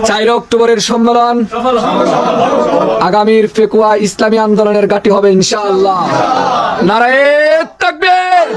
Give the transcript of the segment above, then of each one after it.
4 অক্টোবরের সম্মেলন আগামীর ফেকুয়া ইসলামী আন্দোলনের ঘাঁটি হবে ইনশাআল্লাহ। নারায়ে তাকবীর।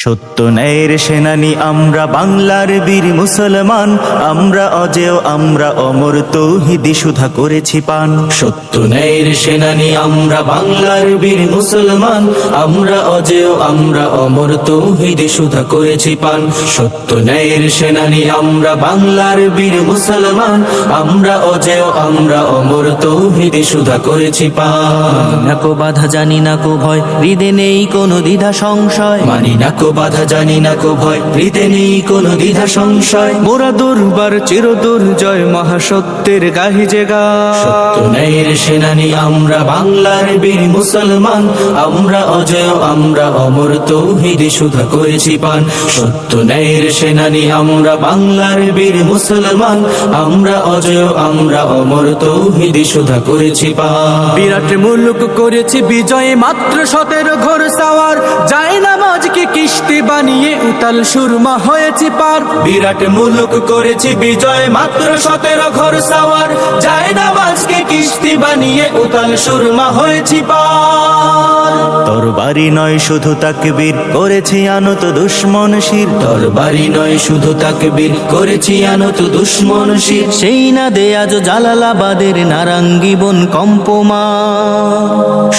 সত্য ন্যায়ের সেনানী আমরা, বাংলার বীর মুসলমান আমরা, অজেয় আমরা অমর, তৌহিদি সুধা করেছি পান। সত্য ন্যায়ের সেনানী আমরা, বাংলার বীর মুসলমান আমরা, অজেয় আমরা অমর, তৌহিদি সুধা করেছি পান। সত্য ন্যায়ের সেনানী আমরা, বাংলার বীর মুসলমান আমরা, অজেয় আমরা অমর, তৌহিদি সুধা করেছি পান। না কো বাধা জানি না কো ভয়, হৃদে নেই কোনো দ্বিধা সংশয়, মানি না কো বাধা জানি না কো ভয়, হৃদে নেই কোনো দ্বিধা সংশয়। মোরা দুর্বার চির দুর্জয় মহাসত্যের গাহি যে গায়। সত্য ন্যায়ের সেনানী আমরা, বাংলার বীর মুসলমান আমরা, অজেয় আমরা অমর, তৌহিদি সুধা করেছি পান। সত্য ন্যায়ের সেনানী আমরা, বাংলার বীর মুসলমান আমরা, অজেয় আমরা অমর, তৌহিদি সুধা করেছি পান। বিরাট মুলুক করেছি বিজয়, মাত্র 17 ঘোর সাওয়ার, যায় নামাজকে কিস্তি বানিয়ে উতাল সুরমা হয়েছি পার। বিরাট মুলুক করেছি বিজয়, মাত্র 17 ঘোর সাওয়ার, যায় নামাজকে কিস্তি বানিয়ে উতাল সুরমা হয়েছি পার। তরবারি নয় শুধু তাকবীর, করেছি আনত দুশ্মন শির। তরবারি নয় শুধু তাকবীর, করেছি আনত দুশ্মন শির। সেই না দে আজ জালালাবাদের নারাঙ্গী বন কম্পমা।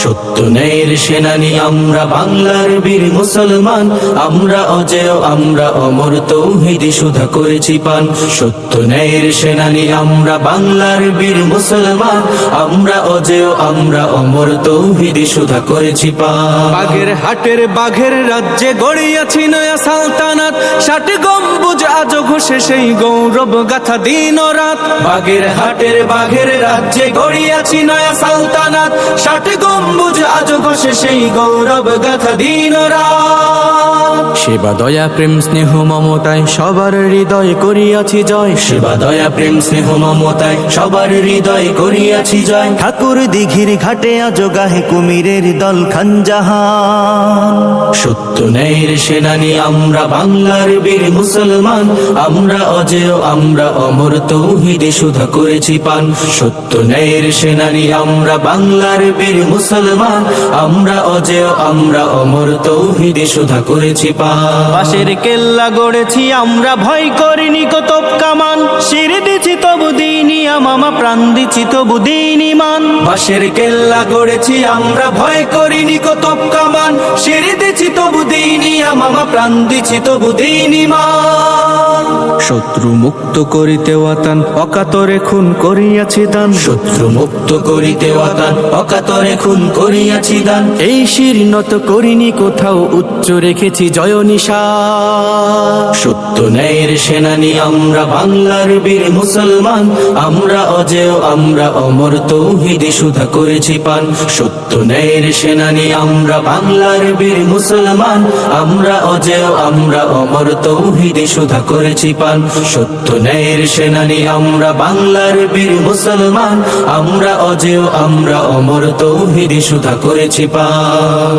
সত্য ন্যায়ের সেনানী আমরা, বাংলার বীর মুসলমান আমরা, অজেয় আমরা অমর, তৌহিদি সুধা করেছি পান। সত্য ন্যায়ের সেনানী আমরা, বাংলার বীর মুসলমান আমরা, অজেয় আমরা অমর, তৌহিদি সুধা করেছি পান। বাগের হাটের বাঘের রাজ্যে গড়িয়াছি নয়া সালতানাত, 60 গম্বুজ আজ ঘষে সেই গৌরব গাথা দিন ও রাত। বাগের হাটের বাঘের রাজ্যে গড়িয়াছি নয়া সালতানাত, 60 গম্বুজ আজ ঘষে সেই গৌরব গাথা দিন ও রাত। সেবা দয়া প্রেম স্নেহ মমতায় সবার হৃদয় করিয়াছি জয়। সেবা দয়া প্রেম স্নেহ মমতায় সবার হৃদয় করিয়াছি জয়। ঠাকুর দিঘির ঘাটে আজ গাহে কুমিরের দল খানজাহান। সত্য ন্যায়ের সেনানী আমরা, বাংলার বীর মুসলমান আমরা, অজেয় আমরা অমর, তৌহিদি সুধা করেছি পান। সত্য ন্যায়ের সেনানী আমরা, বাংলার বীর মুসলমান আমরা, অজেয় আমরা অমর, তৌহিদি সুধা করেছি পান। পাশের কেল্লা গড়েছি আমরা, ভয় করিনি কতব কামান, শির দিছি তবু দিনই মামা, প্রাণ দিছি তবু দিন ইমান। বাঁশের কেল্লা গড়েছি আমরা, ভয় করিনি কতব কামান, শির দিছি তবু দিনই মামা, প্রাণ দিছি তবু দিন ইমান। শত্রু মুক্ত করিতে ওয়াতান, অকাতরে খুন করিয়াছি দান। শত্রু মুক্ত করিতে ওয়াতান, অকাতরে খুন করিয়াছি দান। এই শির নত করিনি কোথাও, উচ্চ রেখেছি জয় নিশান। সত্য ন্যায়ের সেনানী আমরা, বাংলার বীর মুসলমান আমরা, অজেয় আমরা অমর, তৌহিদি সুধা করেছি পান। সত্য ন্যায়ের সেনানী আমরা, বাংলার বীর মুসলমান আমরা, অজেয় আমরা অমর, তৌহিদি সুধা করেছি পান। সত্য ন্যায়ের সেনানী আমরা, বাংলার বীর মুসলমান আমরা, অজেয় আমরা অমর, তৌহিদি সুধা করেছি পান।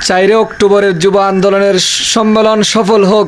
4 অক্টোবরের যুব আন্দোলনের সম্মেলন সফল হোক।